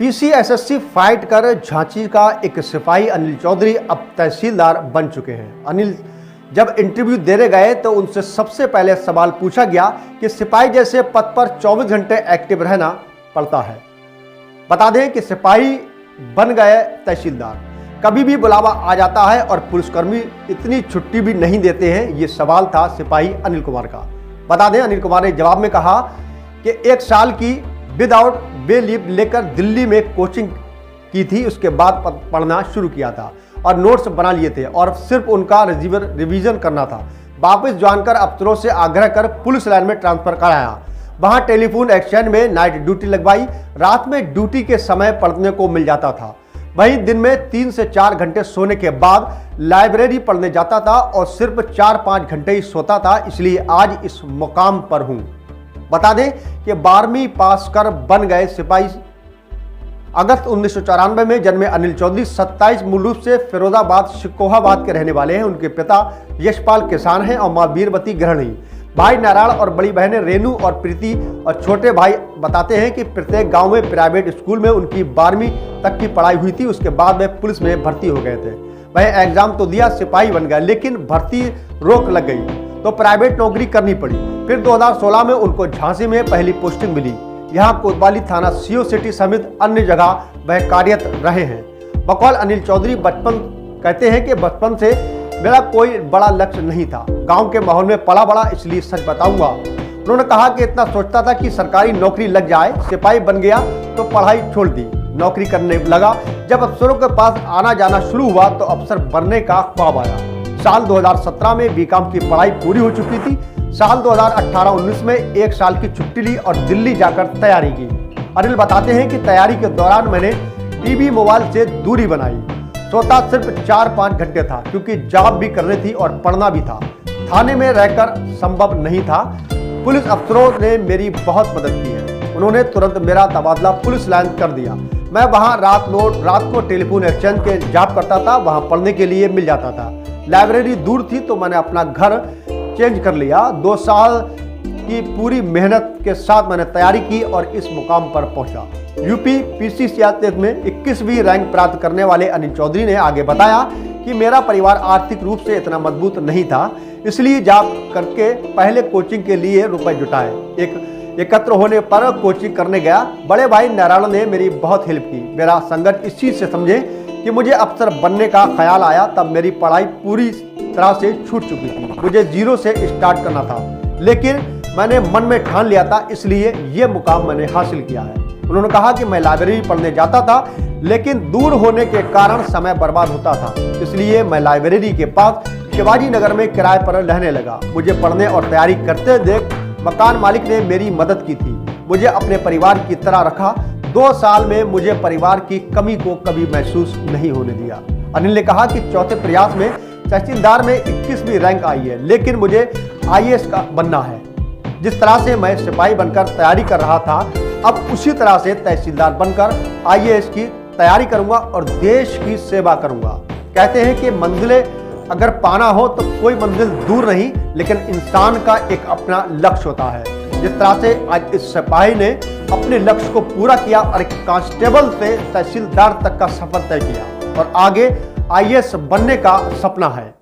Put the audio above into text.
पीसीएसएससी fight कर झांसी का एक सिपाही अनिल चौधरी अब तहसीलदार बन चुके हैं। अनिल जब इंटरव्यू देने गए तो उनसे सबसे पहले सवाल पूछा गया कि सिपाही जैसे पद पर 24 घंटे एक्टिव रहना पड़ता है। बता दें कि सिपाही बन गए तहसीलदार, कभी भी बुलावा आ जाता है और पुलिसकर्मी इतनी छुट्टी भी नहीं देते हैं। ये सवाल था सिपाही अनिल कुमार का। बता दें अनिल कुमार ने जवाब में कहा कि 1 साल की विदाउट बे लीव लेकर दिल्ली में कोचिंग की थी, उसके बाद पढ़ना शुरू किया था और नोट्स बना लिए थे और सिर्फ उनका रिवीजन करना था। वापस ज्वाइन कर अफसरों से आग्रह कर पुलिस लाइन में ट्रांसफर कराया। वहां टेलीफोन एक्सचेंज में नाइट ड्यूटी लगवाई। रात में ड्यूटी के समय पढ़ने को मिल जाता था। वहीं दिन में 3 से 4 घंटे सोने के बाद लाइब्रेरी पढ़ने जाता था और सिर्फ 4-5 घंटे ही सोता था, इसलिए आज इस मुकाम पर हूं। बता दें कि 12वीं पास कर बन गए सिपाही। अगस्त 1994 में जन्मे अनिल चौधरी 27 मूल रूप से फिरोजाबाद शिकोहाबाद के रहने वाले हैं। उनके पिता यशपाल किसान हैं और मां वीरवती गृहिणी। भाई नारायण और बड़ी बहनें रेनू और प्रीति और छोटे भाई बताते हैं कि प्रत्येक गांव में प्राइवेट स्कूल में उनकी 12वीं तक की पढ़ाई हुई थी। उसके बाद वे पुलिस में भर्ती हो गए थे। वह एग्जाम तो दिया, सिपाही बन गया, लेकिन भर्ती रोक लग गई तो प्राइवेट नौकरी करनी पड़ी। फिर 2016 में उनको झांसी में पहली पोस्टिंग मिली। यहाँ कोतवाली थाना सीओ सिटी समेत अन्य जगह वह कार्यरत रहे हैं। बकौल अनिल चौधरी कहते हैं कि बचपन से मेरा कोई बड़ा लक्ष्य नहीं था। गांव के माहौल में पला बड़ा, इसलिए सच बताऊंगा। उन्होंने कहा कि इतना सोचता था कि सरकारी नौकरी लग जाए, सिपाही बन गया तो पढ़ाई छोड़ दी, नौकरी करने लगा। जब अफसरों के पास आना जाना शुरू हुआ तो अफसर बनने का ख्वाब आया। साल 2017 में बीकॉम की पढ़ाई पूरी हो चुकी थी। साल 2018-19 में 1 साल की छुट्टी ली और दिल्ली जाकर तैयारी की। अनिल बताते हैं कि तैयारी के दौरान मैंने टीवी मोबाइल से दूरी बनाई। सोता सिर्फ 4-5 घंटे था, क्योंकि जॉब भी करनी थी और पढ़ना भी था। थाने में रहकर संभव नहीं था। पुलिस अफसरों ने मेरी बहुत मदद की है। उन्होंने तुरंत मेरा तबादला पुलिस लाइन कर दिया। मैं वहां रात को टेलीफोन एक्सचेंज के जॉब करता था, वहां पढ़ने के लिए मिल जाता था। लाइब्रेरी दूर थी तो मैंने अपना घर चेंज कर लिया। 2 साल की पूरी मेहनत के साथ मैंने तैयारी की और इस मुकाम पर पहुंचा। यूपी पीसीसीएसएस में 21वीं रैंक प्राप्त करने वाले अनिल चौधरी ने आगे बताया कि मेरा परिवार आर्थिक रूप से इतना मजबूत नहीं था, इसलिए जॉब करके पहले कोचिंग के लिए रुपए जुटाए। एकत्र होने पर कोचिंग करने गया। बड़े भाई नारायण ने मेरी बहुत हेल्प की। मेरा संघर्ष इस चीज से समझे कि मुझे अफसर बनने का ख्याल आया, तब मेरी पढ़ाई पूरी तरह से छूट चुकी थी। मुझे 0 से स्टार्ट करना था, लेकिन मैंने मन में ठान लिया था, इसलिए ये मुकाम मैंने हासिल किया है। उन्होंने कहा कि मैं लाइब्रेरी पढ़ने जाता था, लेकिन दूर होने के कारण समय बर्बाद होता था, इसलिए मैं लाइब्रेरी के पास शिवाजी नगर में किराए पर रहने लगा। मुझे पढ़ने और तैयारी करते देख मकान मालिक ने मेरी मदद की थी, मुझे अपने परिवार की तरह रखा। 2 साल में मुझे परिवार की कमी को कभी महसूस नहीं होने दिया। अनिल ने कहा कि चौथे प्रयास में तहसीलदार में 21वीं रैंक आई है, लेकिन मुझे आईएएस का बनना है। जिस तरह से मैं सिपाही बनकर तैयारी कर रहा था, अब उसी तरह से तहसीलदार बनकर आईएएस की तैयारी करूंगा और देश की सेवा करूंगा। कहते हैं कि मंजिलें अगर पाना हो तो कोई मंजिल दूर नहीं, लेकिन इंसान का एक अपना लक्ष्य होता है। जिस तरह से आज इस सिपाही ने अपने लक्ष्य को पूरा किया और एक कांस्टेबल से तहसीलदार तक का सफर तय किया और आगे आईएएस बनने का सपना है।